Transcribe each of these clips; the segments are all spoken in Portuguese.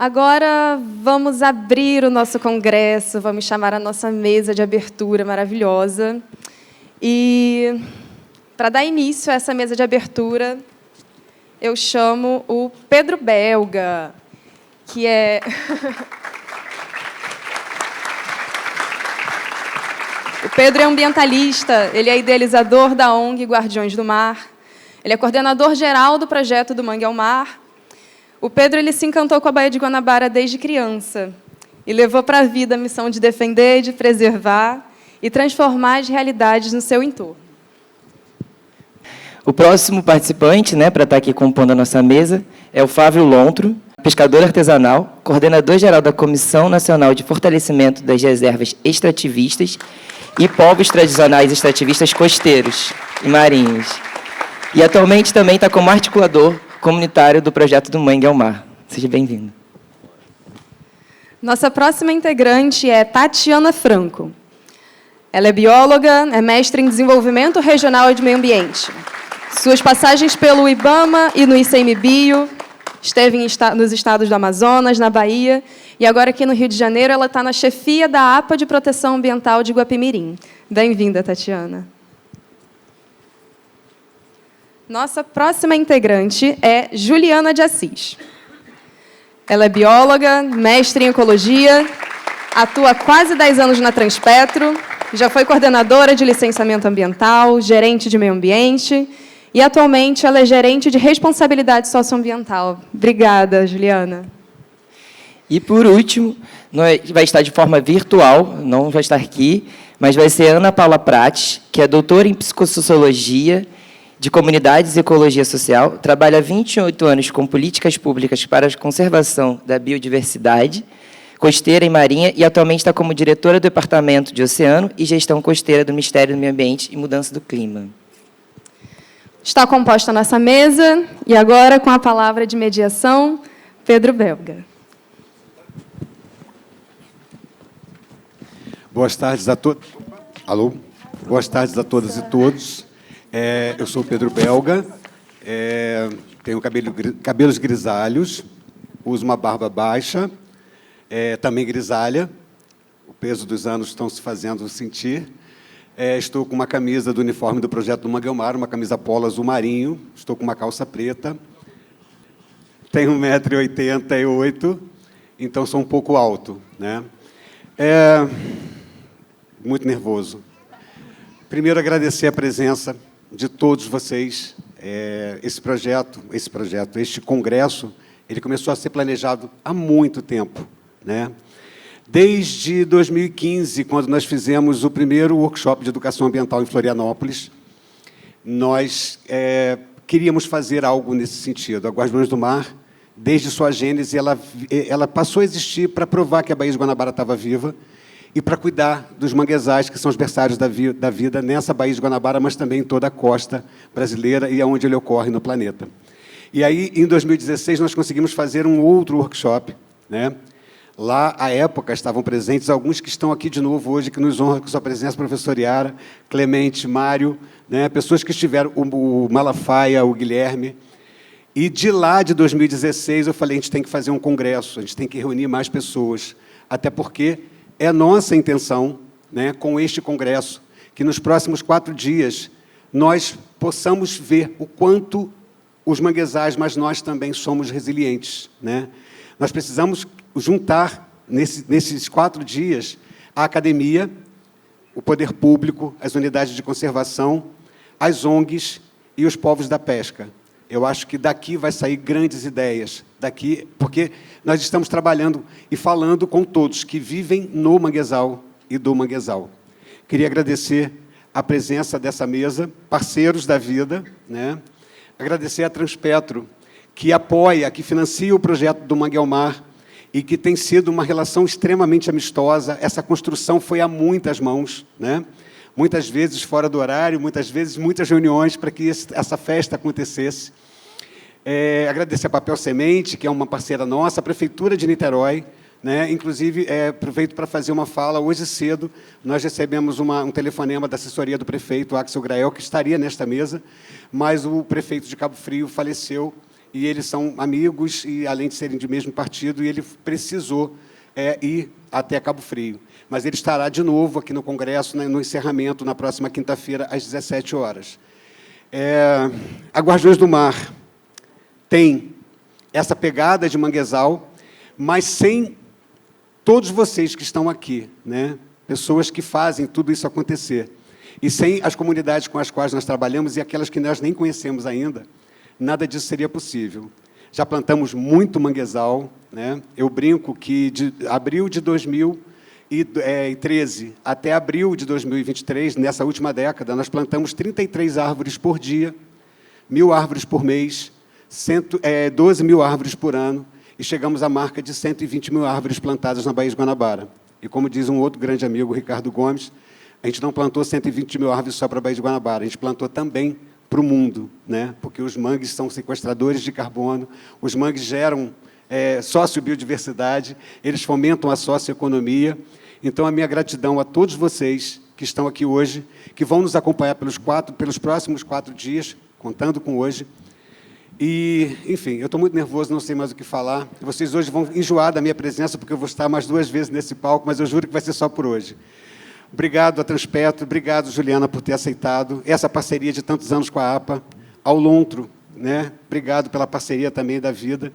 Agora vamos abrir o nosso congresso, vamos chamar a nossa mesa de abertura maravilhosa. E, para dar início a essa mesa de abertura, eu chamo o Pedro Belga, que é... O Pedro é ambientalista, ele é idealizador da ONG Guardiões do Mar, ele é coordenador geral do projeto do Mangue ao Mar. O Pedro ele se encantou com a Baía de Guanabara desde criança e levou para a vida a missão de defender, de preservar e transformar as realidades no seu entorno. O próximo participante, para estar aqui compondo a nossa mesa, é o Flávio Lontro, pescador artesanal, coordenador-geral da Comissão Nacional de Fortalecimento das Reservas Extrativistas e Povos Tradicionais Extrativistas Costeiros e Marinhos. E atualmente também está como articulador comunitário do projeto do Mangue ao Mar. Seja bem-vindo. Nossa próxima integrante é Tatiana Franco. Ela é bióloga, é mestre em desenvolvimento regional e de meio ambiente. Suas passagens pelo IBAMA e no ICMBio, esteve nos estados do Amazonas, na Bahia, e agora aqui no Rio de Janeiro ela está na chefia da APA de Proteção Ambiental de Guapimirim. Bem-vinda, Tatiana. Nossa próxima integrante é Juliana de Assis. Ela é bióloga, mestre em ecologia, atua há quase 10 anos na Transpetro, já foi coordenadora de licenciamento ambiental, gerente de meio ambiente, e atualmente ela é gerente de responsabilidade socioambiental. Obrigada, Juliana. E, por último, vai estar de forma virtual, não vai estar aqui, mas vai ser Ana Paula Prates, que é doutora em psicossociologia de comunidades e ecologia social, trabalha há 28 anos com políticas públicas para a conservação da biodiversidade costeira e marinha e atualmente está como diretora do Departamento de Oceano e Gestão Costeira do Ministério do Meio Ambiente e Mudança do Clima. Está composta a nossa mesa, e agora, com a palavra de mediação, Pedro Belga. Boas tardes a todos. Alô? Boas tardes a todas e todos. Eu sou Pedro Belga, tenho cabelos grisalhos, uso uma barba baixa, também grisalha, o peso dos anos estão se fazendo sentir. Estou com uma camisa do uniforme do projeto do Mangue ao Mar, uma camisa polo azul marinho, estou com uma calça preta, tenho 1,88 m, então sou um pouco alto, muito nervoso. Primeiro, agradecer a presença de todos vocês. Este congresso, ele começou a ser planejado há muito tempo, Desde 2015, quando nós fizemos o primeiro workshop de educação ambiental em Florianópolis, nós queríamos fazer algo nesse sentido. A Guardiões do Mar, desde sua gênese, ela passou a existir para provar que a Baía de Guanabara estava viva e para cuidar dos manguezais, que são os berçários da vida nessa Baía de Guanabara, mas também em toda a costa brasileira e aonde ele ocorre no planeta. E aí, em 2016, nós conseguimos fazer um outro workshop, Lá, à época, estavam presentes alguns que estão aqui de novo hoje, que nos honram com sua presença, professor Iara, Clemente, Mário, pessoas que estiveram, o Malafaia, o Guilherme. E de lá, de 2016, eu falei, a gente tem que fazer um congresso, a gente tem que reunir mais pessoas, até porque é nossa intenção, com este congresso, que nos próximos 4 dias nós possamos ver o quanto os manguezais, mas nós também somos resilientes. Nós precisamos juntar, nesses 4 dias, a academia, o poder público, as unidades de conservação, as ONGs e os povos da pesca. Eu acho que daqui vai sair grandes ideias, porque nós estamos trabalhando e falando com todos que vivem no manguezal e do manguezal. Queria agradecer a presença dessa mesa, parceiros da vida, agradecer a Transpetro, que apoia, que financia o projeto do Mangue ao Mar, e que tem sido uma relação extremamente amistosa. Essa construção foi a muitas mãos, muitas vezes fora do horário, muitas vezes muitas reuniões para que essa festa acontecesse. Agradecer a Papel Semente, que é uma parceira nossa, a Prefeitura de Niterói, inclusive, aproveito para fazer uma fala. Hoje cedo, nós recebemos um telefonema da assessoria do prefeito, Axel Grael, que estaria nesta mesa, mas o prefeito de Cabo Frio faleceu, e eles são amigos, e além de serem do mesmo partido, e ele precisou ir até Cabo Frio. Mas ele estará de novo aqui no Congresso, no encerramento, na próxima quinta-feira, às 17 horas. A Guardiões do Mar tem essa pegada de manguezal, mas sem todos vocês que estão aqui, né? Pessoas que fazem tudo isso acontecer. E sem as comunidades com as quais nós trabalhamos e aquelas que nós nem conhecemos ainda, nada disso seria possível. Já plantamos muito manguezal, né? Eu brinco que de abril de 2013 até abril de 2023, nessa última década, nós plantamos 33 árvores por dia, 1.000 árvores por mês, 12 mil árvores por ano, e chegamos à marca de 120 mil árvores plantadas na Baía de Guanabara. E, como diz um outro grande amigo, Ricardo Gomes, a gente não plantou 120 mil árvores só para a Baía de Guanabara, a gente plantou também para o mundo, né? Porque os mangues são sequestradores de carbono, os mangues geram sociobiodiversidade, eles fomentam a socioeconomia. Então, a minha gratidão a todos vocês que estão aqui hoje, que vão nos acompanhar pelos próximos 4 dias, contando com hoje. E, enfim, eu estou muito nervoso, não sei mais o que falar. Vocês hoje vão enjoar da minha presença, porque eu vou estar mais 2 vezes nesse palco, mas eu juro que vai ser só por hoje. Obrigado a Transpetro, obrigado, Juliana, por ter aceitado essa parceria de tantos anos com a APA, ao Lontro, né? Obrigado pela parceria também da vida.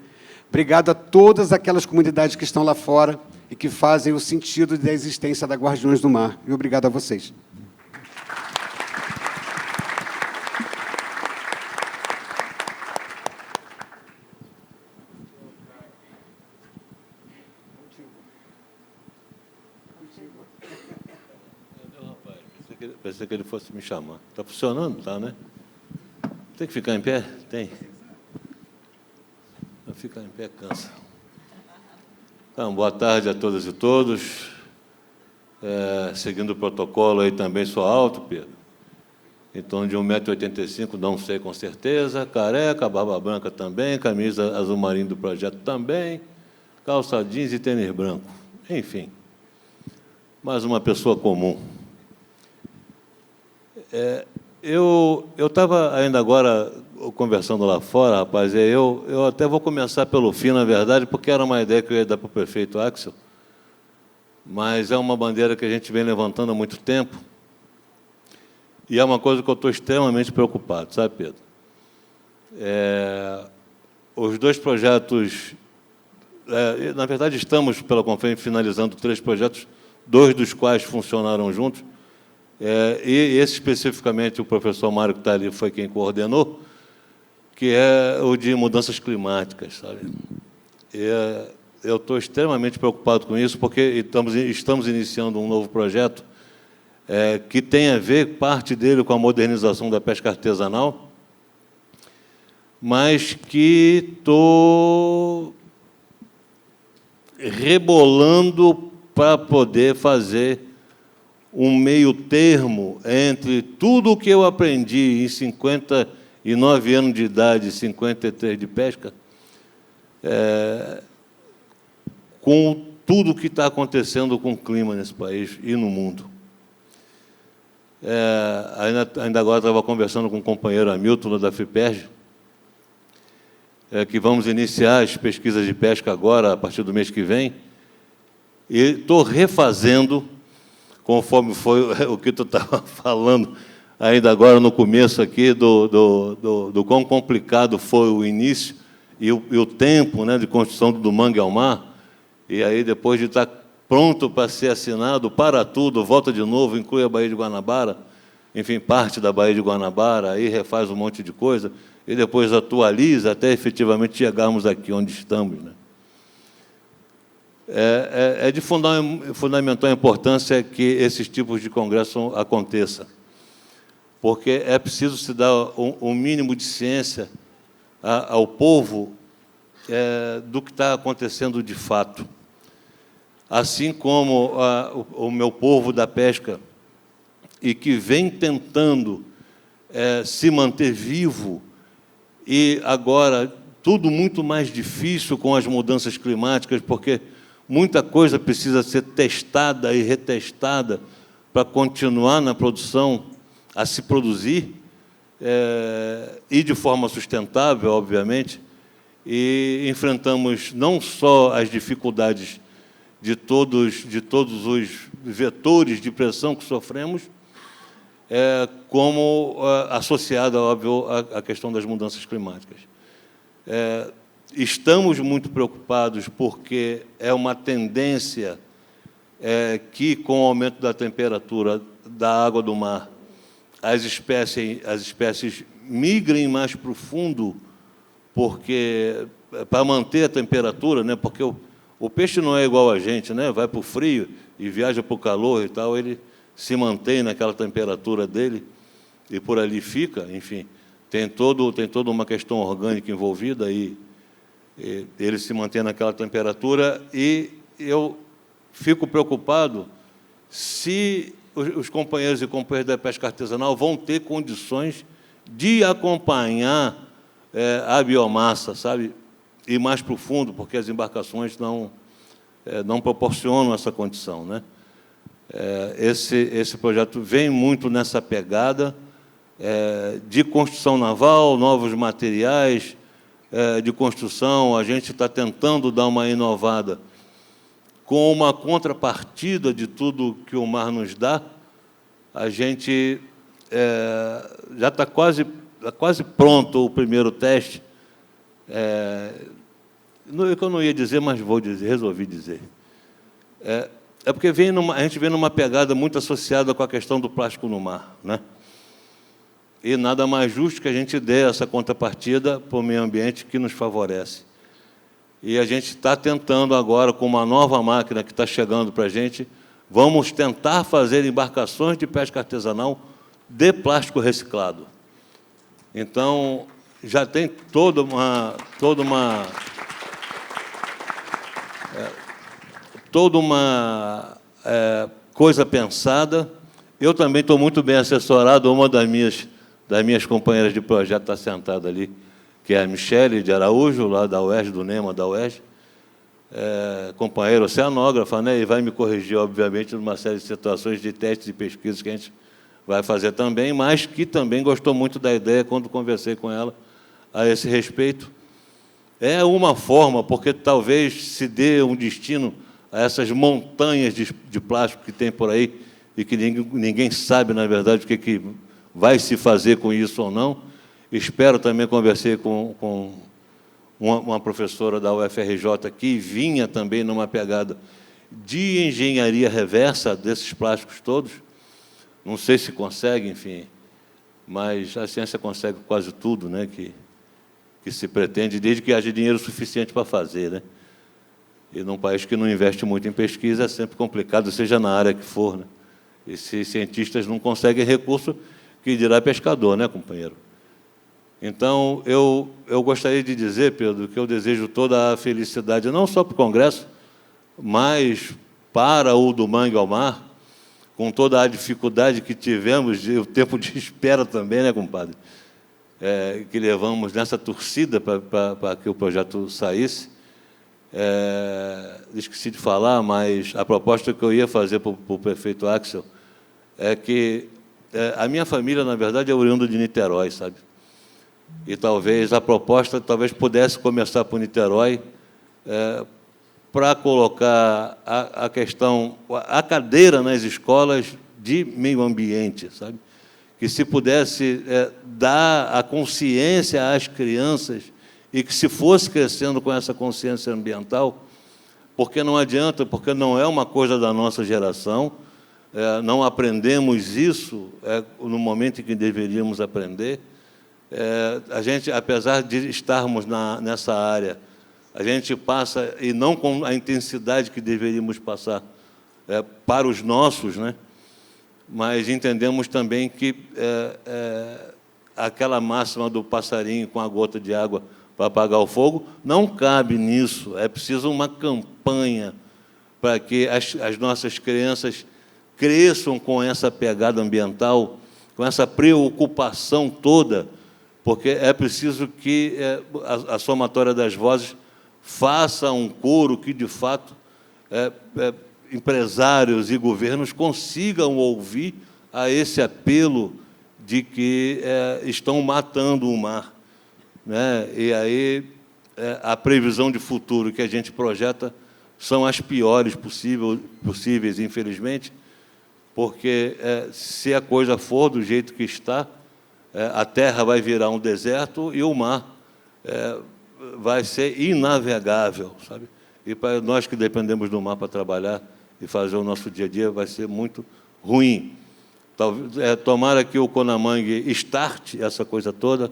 Obrigado a todas aquelas comunidades que estão lá fora e que fazem o sentido da existência da Guardiões do Mar. E obrigado a vocês. Pensei que ele fosse me chamar. Está funcionando? Tá, né? Tem que ficar em pé? Tem. Ficar em pé cansa. Então, boa tarde a todas e todos. Seguindo o protocolo, aí também sou alto, Pedro. Em torno de 1,85 m, não sei com certeza. Careca, barba branca também, camisa azul marinho do projeto também, calça jeans e tênis branco. Enfim, mais uma pessoa comum. Eu estava ainda agora conversando lá fora, rapaz, eu até vou começar pelo fim, na verdade, porque era uma ideia que eu ia dar para o prefeito Axel, mas é uma bandeira que a gente vem levantando há muito tempo, e é uma coisa que eu estou extremamente preocupado, sabe, Pedro? Os 2 projetos... na verdade, estamos, pela conferência, finalizando 3 projetos, 2 dos quais funcionaram juntos, e esse, especificamente, o professor Mário, que está ali, foi quem coordenou, que é o de mudanças climáticas, sabe? Eu estou extremamente preocupado com isso, porque estamos iniciando um novo projeto que tem a ver, parte dele, com a modernização da pesca artesanal, mas que estou rebolando para poder fazer um meio termo entre tudo o que eu aprendi em 59 anos de idade, 53 de pesca, com tudo o que está acontecendo com o clima nesse país e no mundo. Ainda agora estava conversando com um companheiro Hamilton, da FIPERJ, que vamos iniciar as pesquisas de pesca agora, a partir do mês que vem, e estou refazendo, conforme foi o que tu estava falando ainda agora no começo aqui, do quão complicado foi o início e o tempo, né, de construção do Mangue ao Mar, e aí, depois de estar pronto para ser assinado, para tudo, volta de novo, inclui a Baía de Guanabara, enfim, parte da Baía de Guanabara, aí refaz um monte de coisa, e depois atualiza até efetivamente chegarmos aqui onde estamos, né? É de fundamental importância que esses tipos de congresso aconteçam, porque é preciso se dar um mínimo de ciência ao povo do que está acontecendo de fato. Assim como o meu povo da pesca, e que vem tentando se manter vivo, e agora tudo muito mais difícil com as mudanças climáticas, porque muita coisa precisa ser testada e retestada para continuar na produção, a se produzir, e de forma sustentável, obviamente. e enfrentamos não só as dificuldades de todos os vetores de pressão que sofremos, como associada, óbvio, à questão das mudanças climáticas. Estamos muito preocupados porque é uma tendência que, com o aumento da temperatura da água do mar, as espécies migrem mais para o fundo, porque para manter a temperatura, né? Porque o peixe não é igual a gente, né? Vai para o frio e viaja para o calor e tal, ele se mantém naquela temperatura dele e por ali fica, enfim, tem toda uma questão orgânica envolvida e ele se mantém naquela temperatura, e eu fico preocupado se os companheiros e companheiras da pesca artesanal vão ter condições de acompanhar a biomassa, sabe, ir mais para o fundo, porque as embarcações não proporcionam essa condição, né? Esse projeto vem muito nessa pegada de construção naval, novos materiais de construção. A gente está tentando dar uma inovada com uma contrapartida de tudo que o mar nos dá. A gente já está quase pronto o primeiro teste. Eu não ia dizer, mas vou dizer, resolvi dizer. Porque a gente vem numa pegada muito associada com a questão do plástico no mar, né? E nada mais justo que a gente dê essa contrapartida para o meio ambiente que nos favorece. E a gente está tentando agora, com uma nova máquina que está chegando para a gente, vamos tentar fazer embarcações de pesca artesanal de plástico reciclado. Então, já tem toda uma coisa pensada. Eu também estou muito bem assessorado. Uma das minhas companheiras de projeto está sentada ali, que é a Michele de Araújo, lá da UERJ, do NEMA da UERJ, companheira oceanógrafa, né, e vai me corrigir, obviamente, numa série de situações de testes e pesquisas que a gente vai fazer também, mas que também gostou muito da ideia quando conversei com ela a esse respeito. É uma forma, porque talvez se dê um destino a essas montanhas de plástico que tem por aí e que ninguém sabe, na verdade, o que vai se fazer com isso ou não. Espero também, conversei com uma professora da UFRJ que vinha também numa pegada de engenharia reversa desses plásticos todos. Não sei se consegue, enfim, mas a ciência consegue quase tudo, né, que se pretende, desde que haja dinheiro suficiente para fazer, né? E num país que não investe muito em pesquisa é sempre complicado, seja na área que for, né? E se cientistas não conseguem recurso, que dirá pescador, né, companheiro? Então, eu gostaria de dizer, Pedro, que eu desejo toda a felicidade, não só para o Congresso, mas para o Do Mangue ao Mar, com toda a dificuldade que tivemos, o tempo de espera também, né, compadre? Que levamos nessa torcida para que o projeto saísse. Esqueci de falar, mas a proposta que eu ia fazer para o prefeito Axel é que a minha família, na verdade, é oriunda de Niterói, sabe? E talvez a proposta pudesse começar por Niterói, para colocar a questão, a cadeira nas escolas de meio ambiente, sabe? Que se pudesse dar a consciência às crianças e que se fosse crescendo com essa consciência ambiental, porque não adianta, porque não é uma coisa da nossa geração, não aprendemos isso no momento em que deveríamos aprender. A gente, apesar de estarmos nessa área, a gente passa, e não com a intensidade que deveríamos passar para os nossos, né? Mas entendemos também que aquela máxima do passarinho com a gota de água para apagar o fogo não cabe nisso. É preciso uma campanha para que as nossas crianças cresçam com essa pegada ambiental, com essa preocupação toda, porque é preciso que a somatória das vozes faça um coro que, de fato, empresários e governos consigam ouvir a esse apelo de que estão matando o mar, né? E aí a previsão de futuro que a gente projeta são as piores possíveis, infelizmente, porque se a coisa for do jeito que está, a terra vai virar um deserto e o mar vai ser inavegável, sabe? E para nós que dependemos do mar para trabalhar e fazer o nosso dia a dia, vai ser muito ruim. Tomara que o Conamang starte essa coisa toda.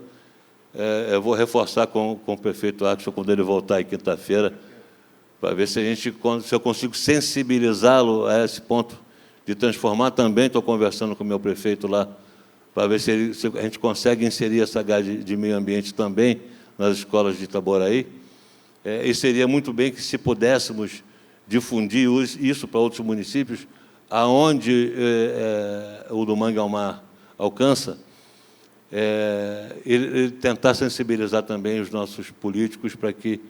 Eu vou reforçar com o prefeito Axel, quando ele voltar aí quinta-feira, para ver se eu consigo sensibilizá-lo a esse ponto de transformar. Também estou conversando com o meu prefeito lá, para ver se a gente consegue inserir essa grade de meio ambiente também nas escolas de Itaboraí. E seria muito bem que, se pudéssemos difundir isso para outros municípios, aonde o do Mangue ao Mar alcança, ele tentar sensibilizar também os nossos políticos para que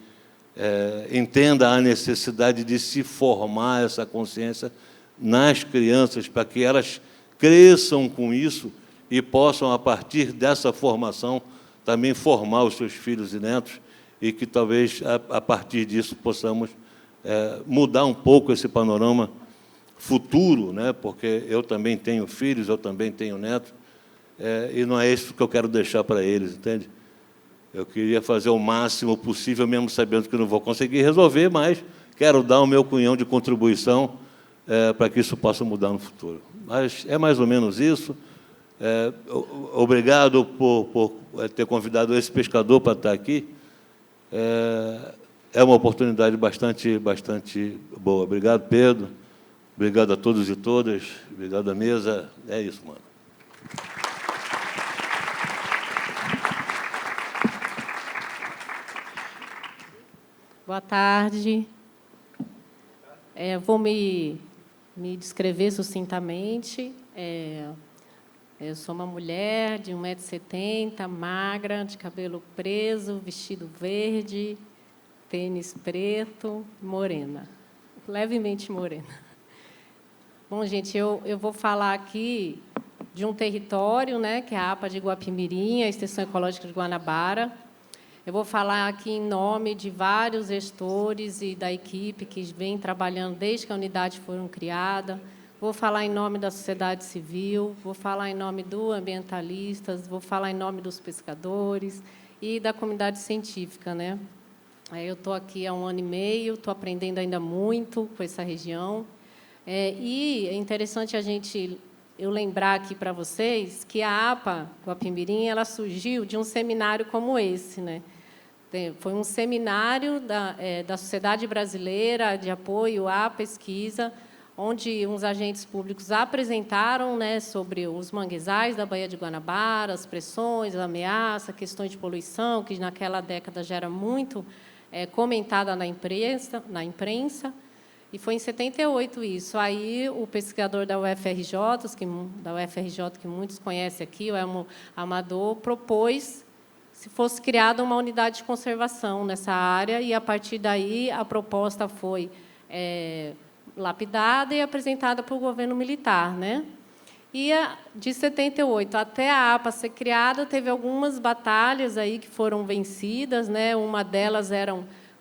entenda a necessidade de se formar essa consciência nas crianças, para que elas cresçam com isso e possam, a partir dessa formação, também formar os seus filhos e netos, e que talvez, a partir disso, possamos mudar um pouco esse panorama futuro, né? Porque eu também tenho filhos, eu também tenho netos, e não é isso que eu quero deixar para eles, entende? Eu queria fazer o máximo possível, mesmo sabendo que não vou conseguir resolver, mas quero dar o meu cunhão de contribuição para que isso possa mudar no futuro. Mas é mais ou menos isso. Obrigado por ter convidado esse pescador para estar aqui. É uma oportunidade bastante boa. Obrigado, Pedro. Obrigado a todos e todas. Obrigado à mesa. É isso, mano. Boa tarde. Vou me descrever sucintamente. Eu sou uma mulher de 1,70 m, magra, de cabelo preso, vestido verde, tênis preto, morena, levemente morena. Bom, gente, eu vou falar aqui de um território, né, que é a APA de Guapimirim, a Extensão Ecológica de Guanabara. Eu vou falar aqui em nome de vários gestores e da equipe que vem trabalhando desde que a unidade foi criada. Vou falar em nome da sociedade civil, vou falar em nome dos ambientalistas, vou falar em nome dos pescadores e da comunidade científica, né? Eu estou aqui há 1 ano e meio, estou aprendendo ainda muito com essa região. E é interessante eu lembrar aqui para vocês que a APA Guapimirim ela surgiu de um seminário como esse, né? Foi um seminário da Sociedade Brasileira de Apoio à Pesquisa, onde uns agentes públicos apresentaram, né, sobre os manguezais da Baía de Guanabara, as pressões, a ameaça, questões de poluição, que naquela década já era muito comentada na imprensa. E foi em 78 isso. Aí o pesquisador da UFRJ, que muitos conhecem aqui, o Elmo Amador, propôs se fosse criada uma unidade de conservação nessa área, e, a partir daí, a proposta foi lapidada e apresentada para o governo militar, né? E, de 78 até a APA ser criada, teve algumas batalhas aí que foram vencidas, né? Uma delas era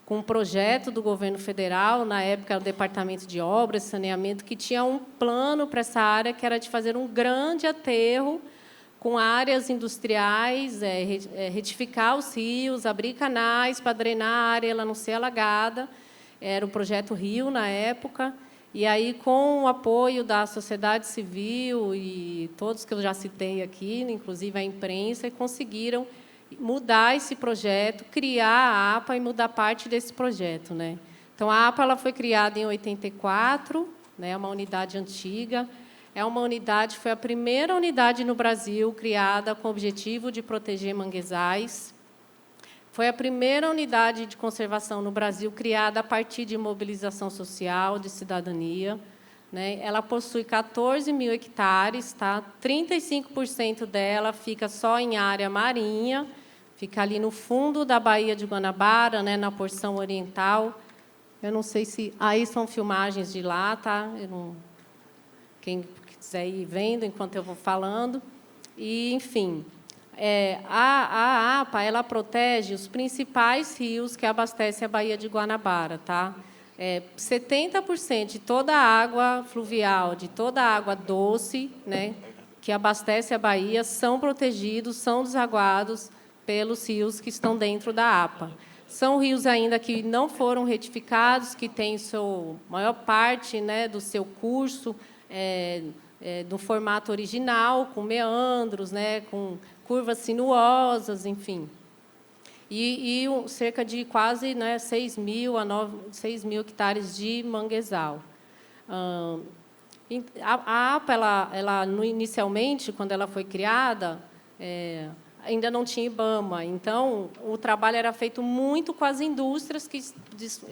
com um projeto do governo federal, na época, o Departamento de Obras e Saneamento, que tinha um plano para essa área, que era de fazer um grande aterro com áreas industriais, retificar os rios, abrir canais para drenar a área, ela não ser alagada. Era o Projeto Rio, na época. E aí, com o apoio da sociedade civil e todos que eu já citei aqui, inclusive a imprensa, conseguiram mudar esse projeto, criar a APA e mudar parte desse projeto, né? Então, a APA ela foi criada em 84, né, uma unidade antiga. Foi a primeira unidade no Brasil criada com o objetivo de proteger manguezais. Foi a primeira unidade de conservação no Brasil criada a partir de mobilização social, de cidadania, né? Ela possui 14 mil hectares, tá? 35% dela fica só em área marinha, fica ali no fundo da Baía de Guanabara, né, na porção oriental. Eu não sei se... Aí são filmagens de lá, tá? Quem quiser ir vendo enquanto eu vou falando. E, enfim, A APA ela protege os principais rios que abastecem a Baía de Guanabara, tá? 70% de toda a água fluvial, de toda a água doce, né, que abastece a Bahia, são protegidos, são desaguados pelos rios que estão dentro da APA. São rios ainda que não foram retificados, que têm maior parte, né, do seu curso do formato original, com meandros, né, com curvas sinuosas, enfim. E cerca de quase, né, 6 mil hectares de manguezal. A APA, inicialmente, quando ela foi criada, ainda não tinha IBAMA. Então, o trabalho era feito muito com as indústrias que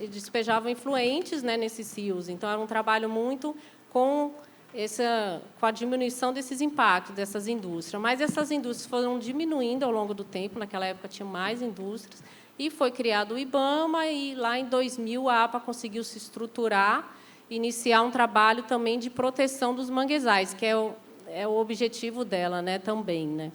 despejavam influentes, né, nesses rios. Então, era um trabalho muito com a diminuição desses impactos dessas indústrias. Mas essas indústrias foram diminuindo ao longo do tempo. Naquela época, tinha mais indústrias. E foi criado o IBAMA, e, lá em 2000, a APA conseguiu se estruturar, iniciar um trabalho também de proteção dos manguezais, que é o objetivo dela, né, também, né?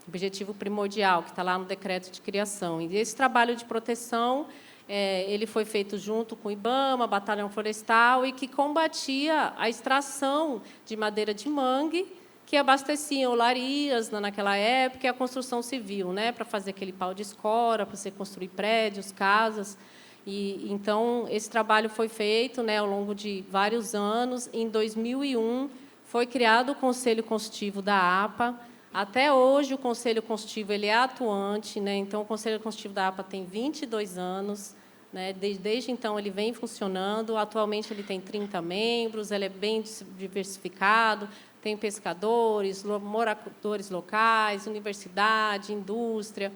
Objetivo primordial, que está lá no decreto de criação. E esse trabalho de proteção ele foi feito junto com o IBAMA, Batalhão Florestal, e que combatia a extração de madeira de mangue, que abastecia olarias naquela época, e a construção civil, né, para fazer aquele pau de escora, para você construir prédios, casas. E, então, esse trabalho foi feito, né, ao longo de vários anos. Em 2001, foi criado o Conselho Consultivo da APA. Até hoje, o Conselho Consultivo ele é atuante, né? Então, o Conselho Consultivo da APA tem 22 anos. Né? Desde então, ele vem funcionando. Atualmente, ele tem 30 membros, ele é bem diversificado, tem pescadores, moradores locais, universidade, indústria,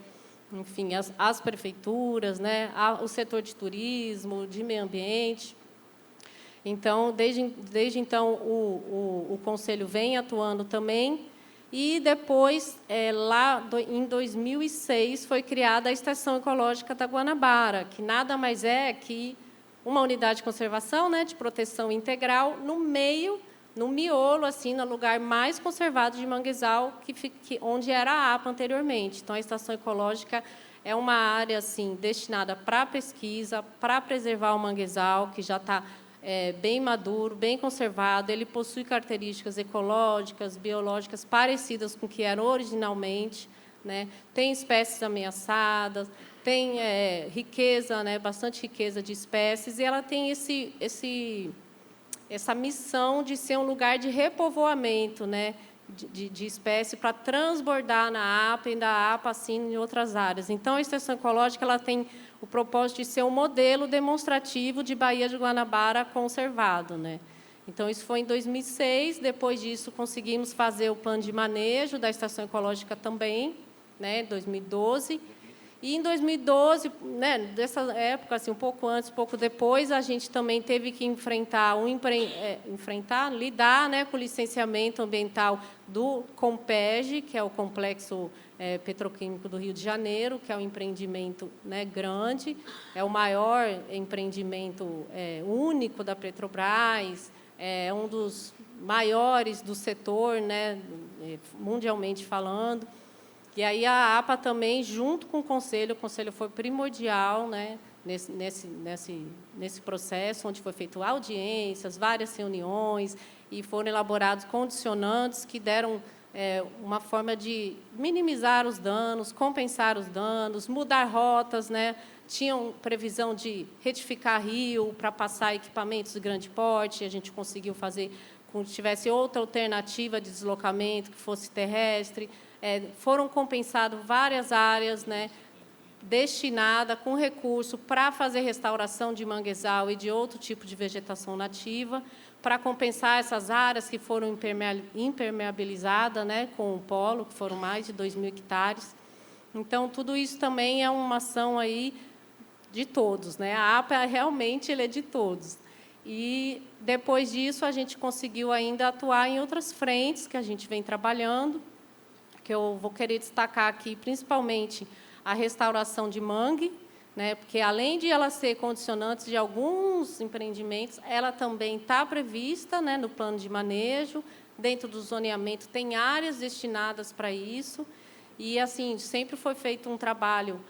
enfim, as prefeituras, né? O setor de turismo, de meio ambiente. Então, desde então, o Conselho vem atuando também. E depois, lá em 2006, foi criada a Estação Ecológica da Guanabara, que nada mais é que uma unidade de conservação, né, de proteção integral, no miolo, assim, no lugar mais conservado de manguezal, onde era a APA anteriormente. Então, a Estação Ecológica é uma área assim, destinada para a pesquisa, para preservar o manguezal, que já está bem maduro, bem conservado. Ele possui características ecológicas, biológicas parecidas com o que era originalmente, né? Tem espécies ameaçadas, tem riqueza, né? Bastante riqueza de espécies, e ela tem essa missão de ser um lugar de repovoamento, né? de espécie para transbordar na APA e da APA assim em outras áreas. Então, a Estação Ecológica ela tem o propósito de ser um modelo demonstrativo de Baía de Guanabara conservado, né? Então, isso foi em 2006. Depois disso, conseguimos fazer o plano de manejo da Estação Ecológica também, né, em 2012. E, em 2012, né, dessa época, assim, um pouco antes, um pouco depois, a gente também teve que lidar, né, com o licenciamento ambiental do Compeg, que é o Complexo Petroquímico do Rio de Janeiro, que é um empreendimento, né, grande, é o maior empreendimento único da Petrobras, é um dos maiores do setor, né, mundialmente falando. E aí a APA também, junto com o Conselho foi primordial, né, nesse processo, onde foi feito audiências, várias reuniões, e foram elaborados condicionantes que deram uma forma de minimizar os danos, compensar os danos, mudar rotas, né? Tinham previsão de retificar rio para passar equipamentos de grande porte, a gente conseguiu fazer com que tivesse outra alternativa de deslocamento, que fosse terrestre. Foram compensadas várias áreas, né, destinadas com recurso para fazer restauração de manguezal e de outro tipo de vegetação nativa, para compensar essas áreas que foram impermeabilizadas, né, com o polo, que foram mais de 2.000 hectares. Então, tudo isso também é uma ação aí de todos, né? A APA realmente ele é de todos. E, depois disso, a gente conseguiu ainda atuar em outras frentes que a gente vem trabalhando, que eu vou querer destacar aqui, principalmente, a restauração de mangue, né, porque, além de ela ser condicionante de alguns empreendimentos, ela também está prevista, né, no plano de manejo, dentro do zoneamento, tem áreas destinadas para isso, E, assim, sempre foi feito um trabalho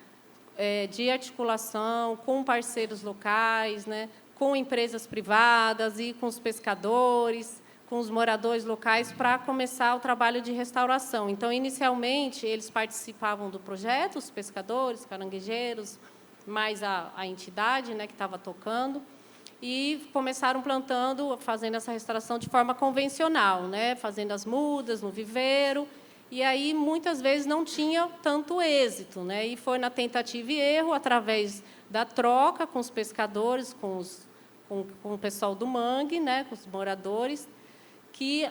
de articulação com parceiros locais, né, com empresas privadas e com os pescadores, com os moradores locais, para começar o trabalho de restauração. Então, inicialmente, eles participavam do projeto, os pescadores, caranguejeiros, mais a entidade, né, que estava tocando, e começaram plantando, fazendo essa restauração de forma convencional, né, fazendo as mudas no viveiro, e aí muitas vezes não tinha tanto êxito, né, e foi na tentativa e erro, através da troca com os pescadores, com o pessoal do mangue, né, com os moradores, que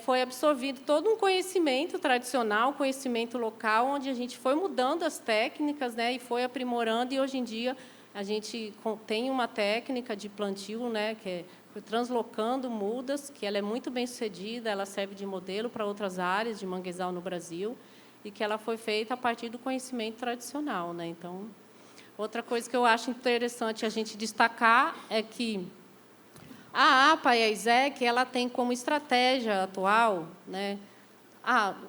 foi absorvido todo um conhecimento tradicional, conhecimento local, onde a gente foi mudando as técnicas, né, e foi aprimorando, e hoje em dia a gente tem uma técnica de plantio, né, que é translocando mudas, que ela é muito bem sucedida, ela serve de modelo para outras áreas de manguezal no Brasil, e que ela foi feita a partir do conhecimento tradicional, né. Então, outra coisa que eu acho interessante a gente destacar é que a APA e a ISEC, ela tem como estratégia atual, né?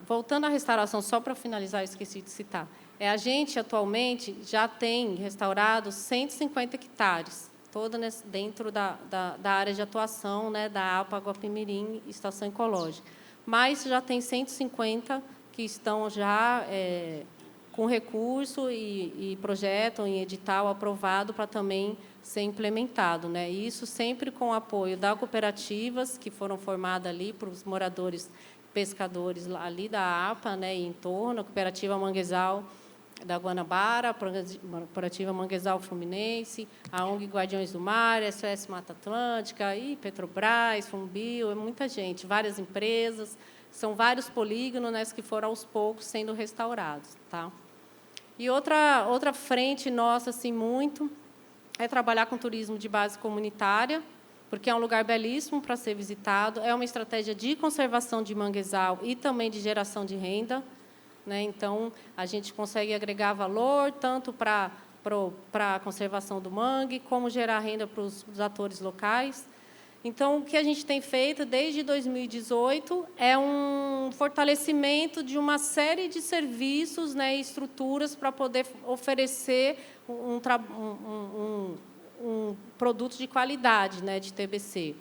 Voltando à restauração, só para finalizar, esqueci de citar, a gente atualmente já tem restaurado 150 hectares, toda dentro da área de atuação, né, da APA Guapimirim, Estação Ecológica. Mas já tem 150 que estão já com recurso e projeto em edital aprovado para também ser implementado, né? E isso sempre com o apoio das cooperativas que foram formadas ali para os moradores pescadores ali da APA, né, e em torno, a Cooperativa Manguezal da Guanabara, a Cooperativa Manguezal Fluminense, a ONG Guardiões do Mar, a SOS Mata Atlântica, e Petrobras, Fumbio, é muita gente, várias empresas, são vários polígonos, né, que foram aos poucos sendo restaurados, tá? E outra frente nossa, assim, muito, é trabalhar com turismo de base comunitária, porque é um lugar belíssimo para ser visitado, é uma estratégia de conservação de manguezal e também de geração de renda, né? Então, a gente consegue agregar valor tanto para a conservação do mangue, como gerar renda para os atores locais. Então, o que a gente tem feito desde 2018 é um fortalecimento de uma série de serviços, né, e estruturas para poder oferecer um produto de qualidade, né, de TBC.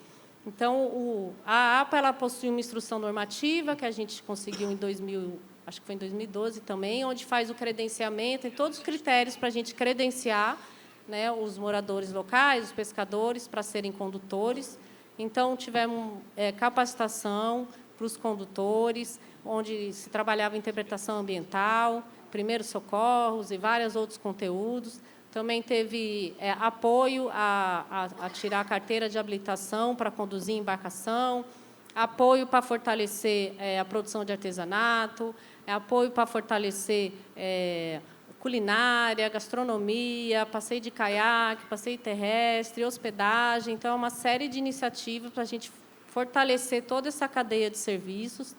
Então, a APA ela possui uma instrução normativa que a gente conseguiu em 2000, acho que foi em 2012 também, onde faz o credenciamento, tem todos os critérios para a gente credenciar, né, os moradores locais, os pescadores, para serem condutores. Então, tivemos capacitação para os condutores, onde se trabalhava interpretação ambiental, primeiros socorros e vários outros conteúdos. Também teve apoio a tirar a carteira de habilitação para conduzir embarcação, apoio para fortalecer a produção de artesanato, apoio para fortalecer culinária, gastronomia, passeio de caiaque, passeio terrestre, hospedagem. Então, é uma série de iniciativas para a gente fortalecer toda essa cadeia de serviços,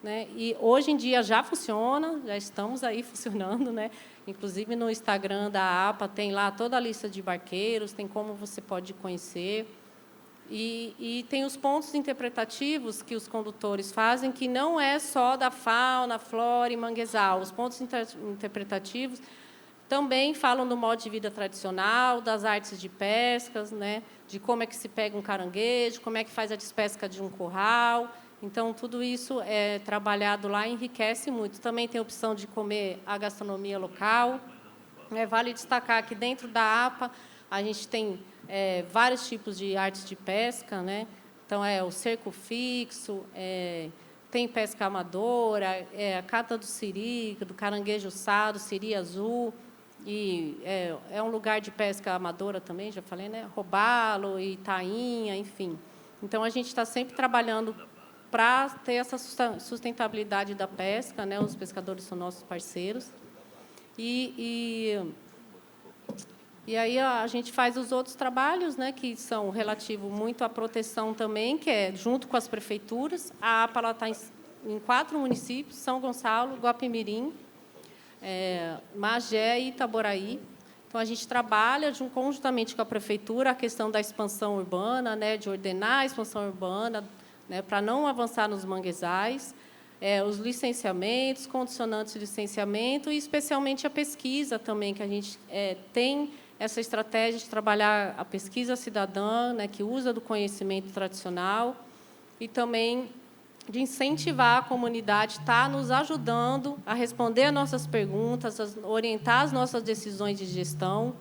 né? E, hoje em dia, já funciona, já estamos aí funcionando, né? Inclusive, no Instagram da APA, tem lá toda a lista de barqueiros, tem como você pode conhecer. E tem os pontos interpretativos que os condutores fazem, que não é só da fauna, flora e manguezal. Os pontos interpretativos também falam do modo de vida tradicional, das artes de pescas, né, de como é que se pega um caranguejo, como é que faz a despesca de um curral. Então, tudo isso é trabalhado lá e enriquece muito. Também tem a opção de comer a gastronomia local. Vale destacar que, dentro da APA, a gente tem vários tipos de artes de pesca, né? Então, o cerco fixo, tem pesca amadora, a cata do siri, do caranguejo assado, siri azul, e é um lugar de pesca amadora também, já falei, né? Robalo e tainha, enfim. Então, a gente está sempre trabalhando para ter essa sustentabilidade da pesca, né? Os pescadores são nossos parceiros. E aí a gente faz os outros trabalhos, né, que são relativos muito à proteção também, que é junto com as prefeituras. A APA está em 4 municípios: São Gonçalo, Guapimirim, Magé e Itaboraí. Então, a gente trabalha conjuntamente com a prefeitura a questão da expansão urbana, né, de ordenar a expansão urbana, né, para não avançar nos manguezais. os licenciamentos, condicionantes de licenciamento e, especialmente, a pesquisa também, que a gente tem essa estratégia de trabalhar a pesquisa cidadã, né, que usa do conhecimento tradicional, e também de incentivar a comunidade, está nos ajudando a responder às nossas perguntas, a orientar as nossas decisões de gestão,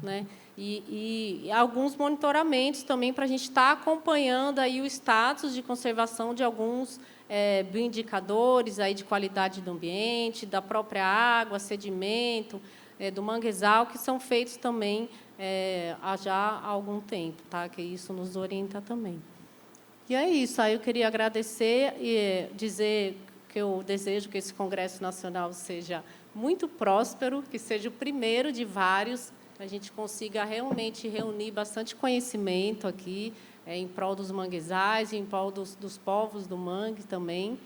né? E alguns monitoramentos também para a gente estar acompanhando aí o status de conservação de alguns bioindicadores aí de qualidade do ambiente, da própria água, sedimento, do manguezal, que são feitos também há já algum tempo, tá? Que isso nos orienta também. E é isso. Aí eu queria agradecer e dizer que eu desejo que esse Congresso Nacional seja muito próspero, que seja o primeiro de vários, que a gente consiga realmente reunir bastante conhecimento aqui em prol dos manguezais, em prol dos povos do mangue também,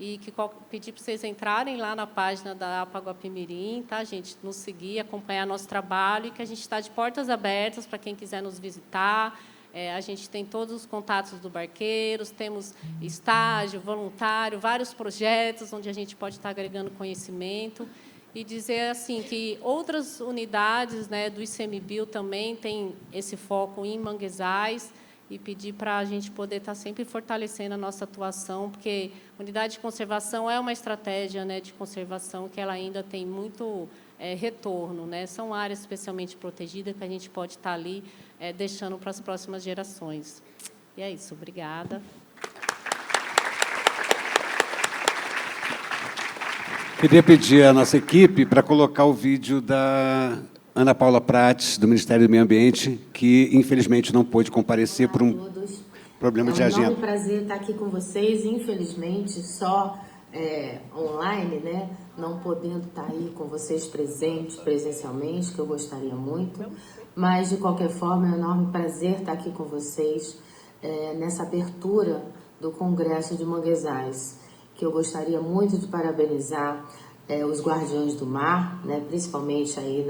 e que pedir para vocês entrarem lá na página da APA Guapimirim, tá, gente? Nos seguir, acompanhar nosso trabalho, e que a gente está de portas abertas para quem quiser nos visitar. A gente tem todos os contatos do Barqueiros, temos estágio, voluntário, vários projetos onde a gente pode estar agregando conhecimento. E dizer assim que outras unidades, né, do ICMBio também têm esse foco em manguezais, e pedir para a gente poder estar sempre fortalecendo a nossa atuação, porque unidade de conservação é uma estratégia, né, de conservação que ela ainda tem muito retorno, né? São áreas especialmente protegidas que a gente pode estar ali deixando para as próximas gerações. E é isso. Obrigada. Queria pedir à nossa equipe para colocar o vídeo da Ana Paula Prates, do Ministério do Meio Ambiente, que, infelizmente, não pôde comparecer por um problema de agenda. É um enorme prazer estar aqui com vocês, infelizmente, só online, né? Não podendo estar aí com vocês presentes, presencialmente, que eu gostaria muito. Mas, de qualquer forma, é um enorme prazer estar aqui com vocês nessa abertura do Congresso de Manguezais, que eu gostaria muito de parabenizar os Guardiões do Mar, né, principalmente aí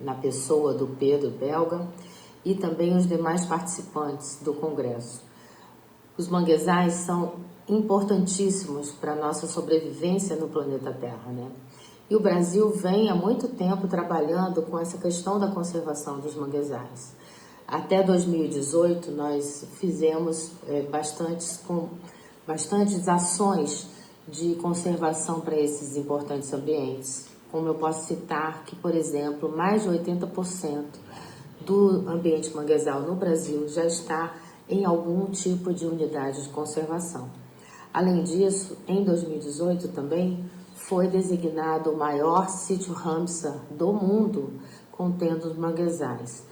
na pessoa do Pedro Belga, e também os demais participantes do Congresso. Os manguezais são importantíssimos para a nossa sobrevivência no planeta Terra, né? E o Brasil vem há muito tempo trabalhando com essa questão da conservação dos manguezais. Até 2018, nós fizemos bastantes ações de conservação para esses importantes ambientes. Como eu posso citar que, por exemplo, mais de 80% do ambiente manguezal no Brasil já está em algum tipo de unidade de conservação. Além disso, em 2018 também foi designado o maior sítio Ramsar do mundo contendo os manguezais.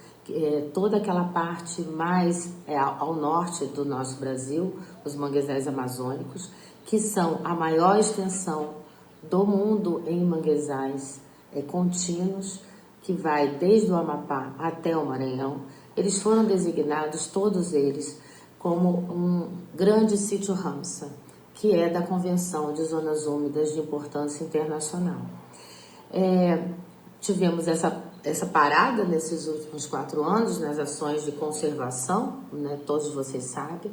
Toda aquela parte mais ao norte do nosso Brasil, os manguezais amazônicos, que são a maior extensão do mundo em manguezais contínuos, que vai desde o Amapá até o Maranhão. Eles foram designados, todos eles, como um grande sítio Ramsar, que é da Convenção de Zonas Úmidas de Importância Internacional. Tivemos essa parada nesses últimos 4 anos nas ações de conservação, né, todos vocês sabem,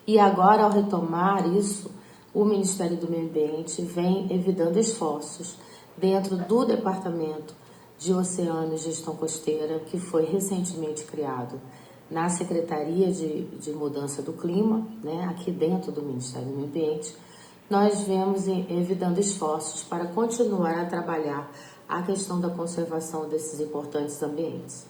e agora, ao retomar isso, o Ministério do Meio Ambiente vem evitando esforços dentro do Departamento de Oceano e Gestão Costeira, que foi recentemente criado na Secretaria de Mudança do Clima, né, aqui dentro do Ministério do Meio Ambiente. Nós vemos evitando esforços para continuar a trabalhar a questão da conservação desses importantes ambientes.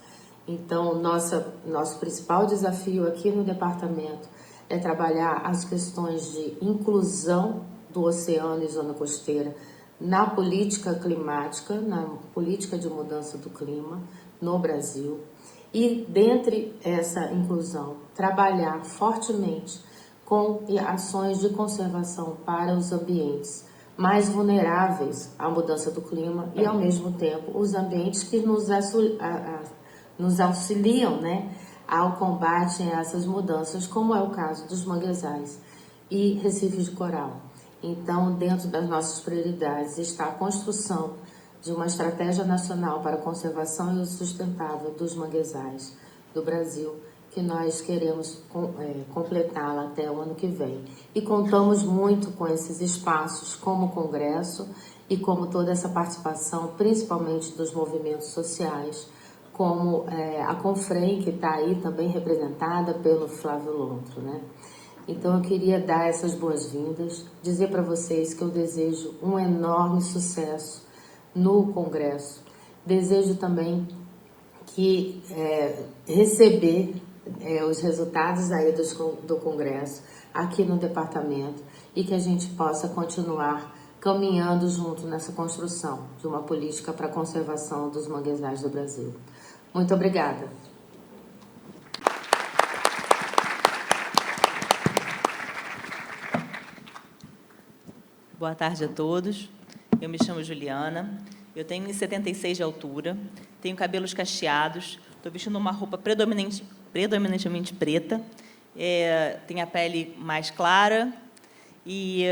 Então, nosso principal desafio aqui no departamento é trabalhar as questões de inclusão do oceano e zona costeira na política climática, na política de mudança do clima no Brasil. E, dentre essa inclusão, trabalhar fortemente com ações de conservação para os ambientes mais vulneráveis à mudança do clima e, ao mesmo tempo, os ambientes que nos auxiliam, né, ao combate a essas mudanças, como é o caso dos manguezais e recifes de coral. Então, dentro das nossas prioridades está a construção de uma estratégia nacional para a conservação e uso sustentável dos manguezais do Brasil que nós queremos completá-la até o ano que vem. E contamos muito com esses espaços, como o Congresso e como toda essa participação, principalmente dos movimentos sociais, como a Confrem, que está aí também representada pelo Flávio Lontro, né? Então, eu queria dar essas boas-vindas, dizer para vocês que eu desejo um enorme sucesso no Congresso. Desejo também que receber os resultados aí do Congresso aqui no departamento e que a gente possa continuar caminhando junto nessa construção de uma política para a conservação dos manguezais do Brasil. Muito obrigada. Boa tarde a todos. Eu me chamo Juliana, eu tenho 1,76 de altura, tenho cabelos cacheados, estou vestindo uma roupa predominantemente preta, tenho a pele mais clara e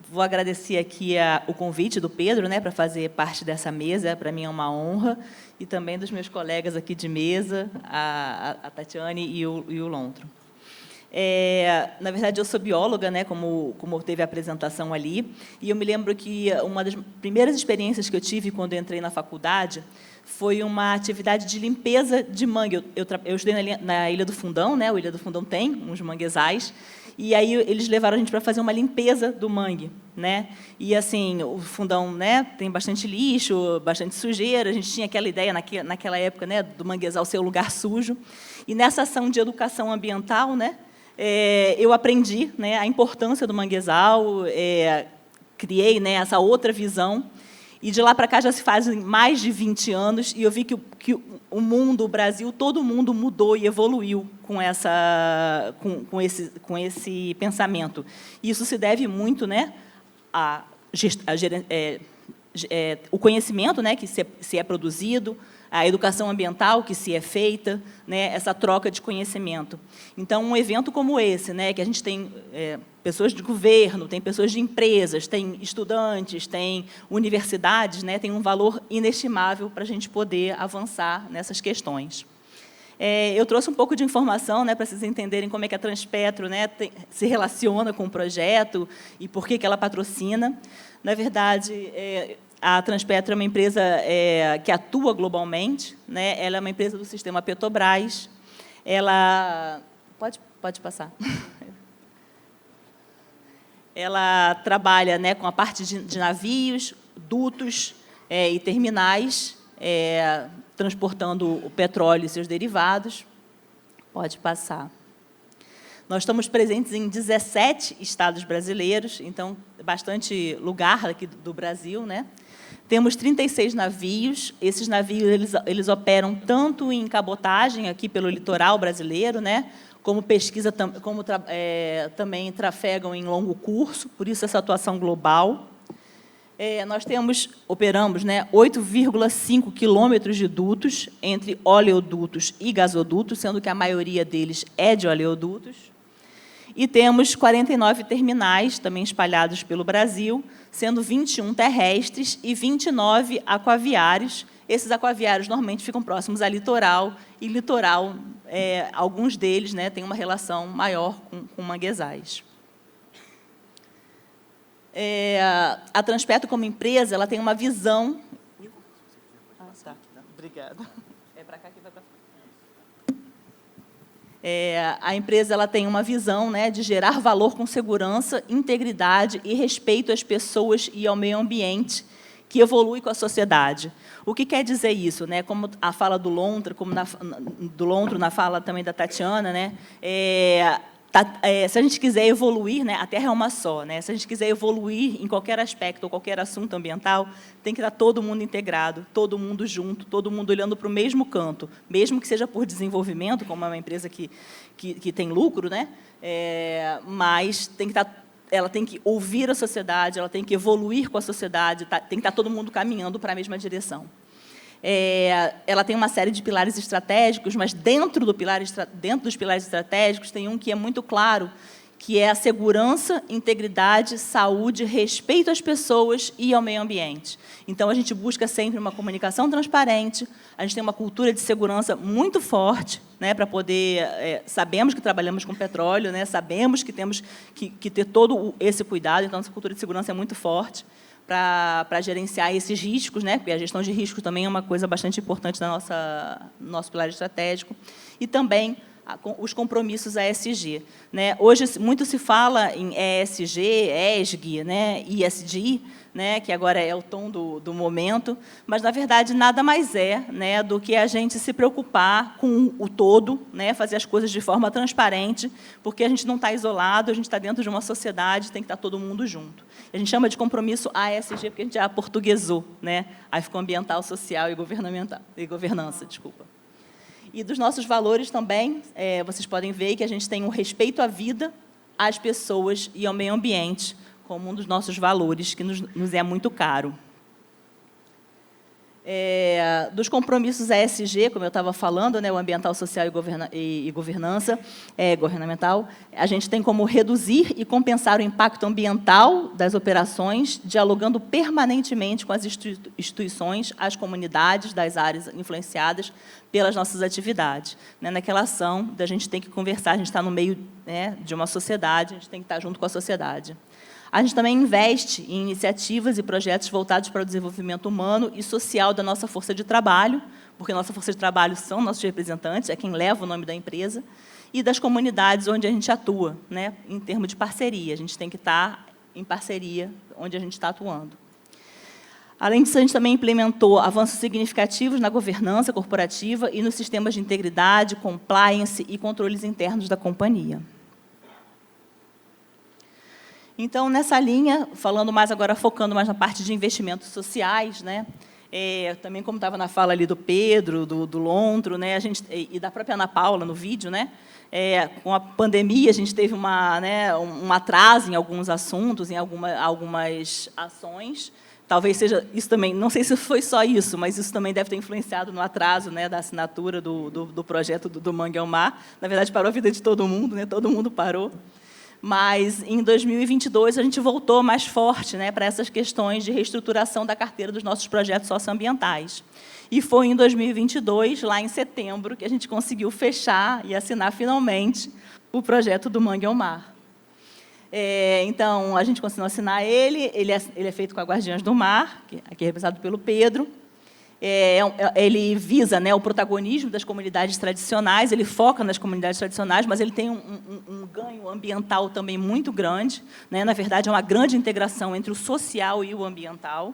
vou agradecer aqui o convite do Pedro, né, para fazer parte dessa mesa, para mim é uma honra, e também dos meus colegas aqui de mesa, a Tatiane e o Lontro. Na verdade, eu sou bióloga, né, como teve a apresentação ali, e eu me lembro que uma das primeiras experiências que eu tive quando eu entrei na faculdade foi uma atividade de limpeza de mangue. Eu estudei na Ilha do Fundão, né, a Ilha do Fundão tem uns manguezais, e aí eles levaram a gente para fazer uma limpeza do mangue, né? E assim, o Fundão, né, tem bastante lixo, bastante sujeira. A gente tinha aquela ideia naquela época, né, do manguezal ser um lugar sujo. E nessa ação de educação ambiental, né, eu aprendi, né, a importância do manguezal, criei, né, essa outra visão. E de lá para cá já se fazem mais de 20 anos e eu vi que o mundo, o Brasil, todo mundo mudou e evoluiu com esse pensamento. E isso se deve muito, né, o conhecimento, né, que se é produzido, a educação ambiental que se é feita, né, essa troca de conhecimento. Então, um evento como esse, né, que a gente tem pessoas de governo, tem pessoas de empresas, tem estudantes, tem universidades, né, tem um valor inestimável para a gente poder avançar nessas questões. Eu trouxe um pouco de informação, né, para vocês entenderem como é que a Transpetro, né, se relaciona com o projeto e por que ela patrocina. Na verdade, a Transpetro é uma empresa que atua globalmente, né? Ela é uma empresa do sistema Petrobras. Ela pode passar. Ela trabalha, né, com a parte de navios, dutos e terminais, transportando o petróleo e seus derivados. Pode passar. Nós estamos presentes em 17 estados brasileiros, então, bastante lugar aqui do Brasil, né? Temos 36 navios. Esses navios eles operam tanto em cabotagem aqui pelo litoral brasileiro, né, como pesquisa, também trafegam em longo curso, por isso essa atuação global. Nós operamos, né, 8,5 quilômetros de dutos entre oleodutos e gasodutos, sendo que a maioria deles é de oleodutos. E temos 49 terminais, também espalhados pelo Brasil, sendo 21 terrestres e 29 aquaviários. Esses aquaviários normalmente ficam próximos a litoral, e litoral, alguns deles, né, têm uma relação maior com manguezais. A Transpetro, como empresa, ela tem uma visão... Tá. Obrigada. É para cá que vai para frente. A empresa ela tem uma visão, né, de gerar valor com segurança, integridade e respeito às pessoas e ao meio ambiente, que evolui com a sociedade. O que quer dizer isso, né? Como a fala do Lontro, na fala também da Tatiana, né? Se a gente quiser evoluir, né, a Terra é uma só, né? Se a gente quiser evoluir em qualquer aspecto ou qualquer assunto ambiental, tem que estar todo mundo integrado, todo mundo junto, todo mundo olhando para o mesmo canto, mesmo que seja por desenvolvimento, como é uma empresa que tem lucro, né? Mas tem que ela tem que ouvir a sociedade, ela tem que evoluir com a sociedade, tem que estar todo mundo caminhando para a mesma direção. Ela tem uma série de pilares estratégicos, mas dentro dos pilares estratégicos tem um que é muito claro, que é a segurança, integridade, saúde, respeito às pessoas e ao meio ambiente. Então, a gente busca sempre uma comunicação transparente, a gente tem uma cultura de segurança muito forte, né, para poder... sabemos que trabalhamos com petróleo, né, sabemos que temos que ter todo esse cuidado, então, essa cultura de segurança é muito forte para gerenciar esses riscos, né, porque a gestão de riscos também é uma coisa bastante importante no nosso pilar estratégico, e também os compromissos ESG. Né? Hoje, muito se fala em ESG, ESG, né? ESG, né? Que agora é o tom do momento, mas, na verdade, nada mais é, né, do que a gente se preocupar com o todo, né? Fazer as coisas de forma transparente, porque a gente não está isolado, a gente está dentro de uma sociedade, tem que estar todo mundo junto. A gente chama de compromisso ASG, porque a gente já aportuguesou, né? Aí ficou ambiental, social e governança, desculpa. E dos nossos valores também, vocês podem ver que a gente tem um respeito à vida, às pessoas e ao meio ambiente, como um dos nossos valores, que nos é muito caro. Dos compromissos ESG, como eu estava falando, né, o ambiental, social e governança governamental, a gente tem como reduzir e compensar o impacto ambiental das operações, dialogando permanentemente com as instituições, as comunidades das áreas influenciadas pelas nossas atividades. Né, naquela ação da gente tem que conversar, a gente está no meio, né, de uma sociedade, a gente tem que estar junto com a sociedade. A gente também investe em iniciativas e projetos voltados para o desenvolvimento humano e social da nossa força de trabalho, porque nossa força de trabalho são nossos representantes, é quem leva o nome da empresa, e das comunidades onde a gente atua, né, em termos de parceria. A gente tem que estar em parceria onde a gente está atuando. Além disso, a gente também implementou avanços significativos na governança corporativa e nos sistemas de integridade, compliance e controles internos da companhia. Então, nessa linha, falando mais agora, focando mais na parte de investimentos sociais, né? Também, como estava na fala ali do Pedro, do Lontro, né? A gente, e da própria Ana Paula no vídeo, né? Com a pandemia, a gente teve um atraso em alguns assuntos, em algumas ações. Talvez seja isso também, não sei se foi só isso, mas isso também deve ter influenciado no atraso, né, da assinatura do projeto do Mangue ao Mar. Na verdade, parou a vida de todo mundo, né? Todo mundo parou. Mas, em 2022, a gente voltou mais forte, né, para essas questões de reestruturação da carteira dos nossos projetos socioambientais. E foi em 2022, lá em setembro, que a gente conseguiu fechar e assinar, finalmente, o projeto do Mangue ao Mar. Então, a gente conseguiu assinar ele é feito com a Guardiãs do Mar, aqui é representado pelo Pedro. Ele visa, né, o protagonismo das comunidades tradicionais, ele foca nas comunidades tradicionais, mas ele tem um ganho ambiental também muito grande, né? Na verdade, é uma grande integração entre o social e o ambiental,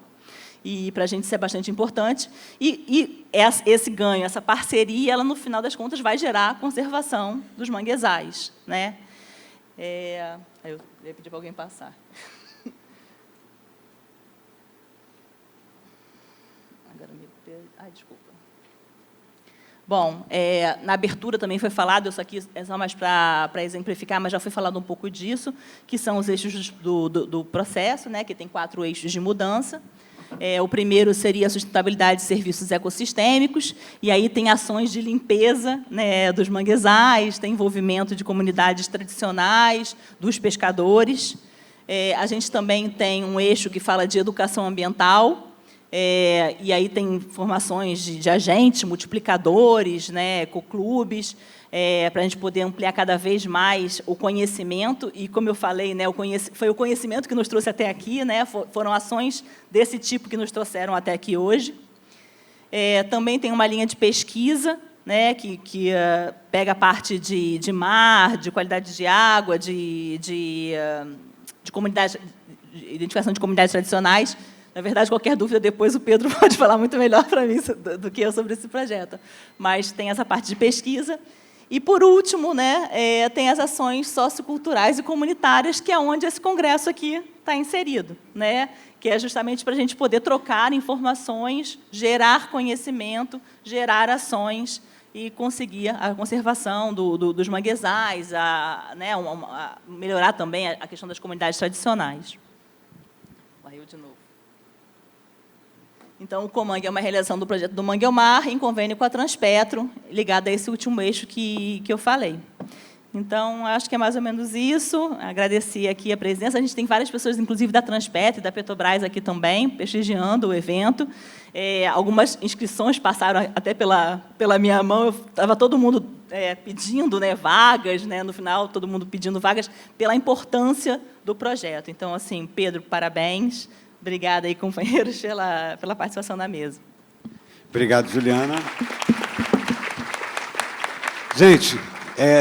e para a gente isso é bastante importante. E esse ganho, essa parceria, ela, no final das contas, vai gerar a conservação dos manguezais. Né? Eu ia pedir para alguém passar. Desculpa. Bom, na abertura também foi falado, isso aqui é só mais para exemplificar, mas já foi falado um pouco disso, que são os eixos do processo, né, que tem 4 eixos de mudança. O primeiro seria a sustentabilidade de serviços ecossistêmicos, e aí tem ações de limpeza, né, dos manguezais, tem envolvimento de comunidades tradicionais, dos pescadores. A gente também tem um eixo que fala de educação ambiental, e aí tem formações de agentes, multiplicadores, né, ecoclubes, para a gente poder ampliar cada vez mais o conhecimento. E, como eu falei, né, foi o conhecimento que nos trouxe até aqui, né, foram ações desse tipo que nos trouxeram até aqui hoje. Também tem uma linha de pesquisa, né, que pega a parte de mar, de qualidade de água, de identificação de comunidades tradicionais. Na verdade, qualquer dúvida, depois o Pedro pode falar muito melhor para mim do que eu sobre esse projeto. Mas tem essa parte de pesquisa. E, por último, né, tem as ações socioculturais e comunitárias, que é onde esse congresso aqui está inserido, né, que é justamente para a gente poder trocar informações, gerar conhecimento, gerar ações e conseguir a conservação dos manguezais, melhorar também a questão das comunidades tradicionais. Varreu de novo. Então, o Comangue é uma realização do projeto do Mangue ao Mar, em convênio com a Transpetro, ligada a esse último eixo que eu falei. Então, acho que é mais ou menos isso. Agradecer aqui a presença. A gente tem várias pessoas, inclusive da Transpetro e da Petrobras aqui também, prestigiando o evento. Algumas inscrições passaram até pela minha mão. Estava todo mundo pedindo, né, vagas, né, no final, todo mundo pedindo vagas, pela importância do projeto. Então, assim, Pedro, parabéns. Obrigada, aí, companheiros, pela participação na mesa. Obrigado, Juliana. Gente,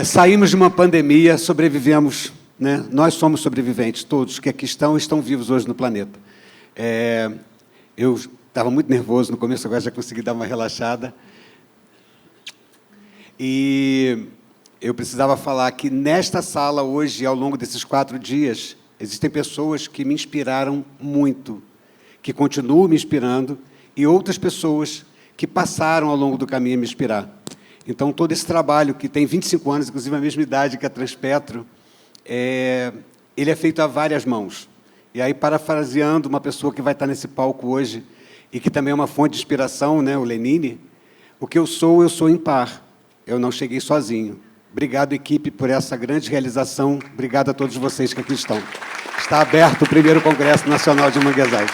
saímos de uma pandemia, sobrevivemos, né? Nós somos sobreviventes, todos que aqui estão vivos hoje no planeta. Eu estava muito nervoso no começo, agora já consegui dar uma relaxada. E eu precisava falar que nesta sala hoje, ao longo desses 4 dias, existem pessoas que me inspiraram muito, que continuam me inspirando, e outras pessoas que passaram ao longo do caminho a me inspirar. Então, todo esse trabalho, que tem 25 anos, inclusive a mesma idade que a Transpetro, ele é feito a várias mãos. E aí, parafraseando uma pessoa que vai estar nesse palco hoje, e que também é uma fonte de inspiração, né, o Lenine, o que eu sou impar. Eu não cheguei sozinho. Obrigado, equipe, por essa grande realização. Obrigado a todos vocês que aqui estão. Está aberto o primeiro Congresso Nacional de Manguezais.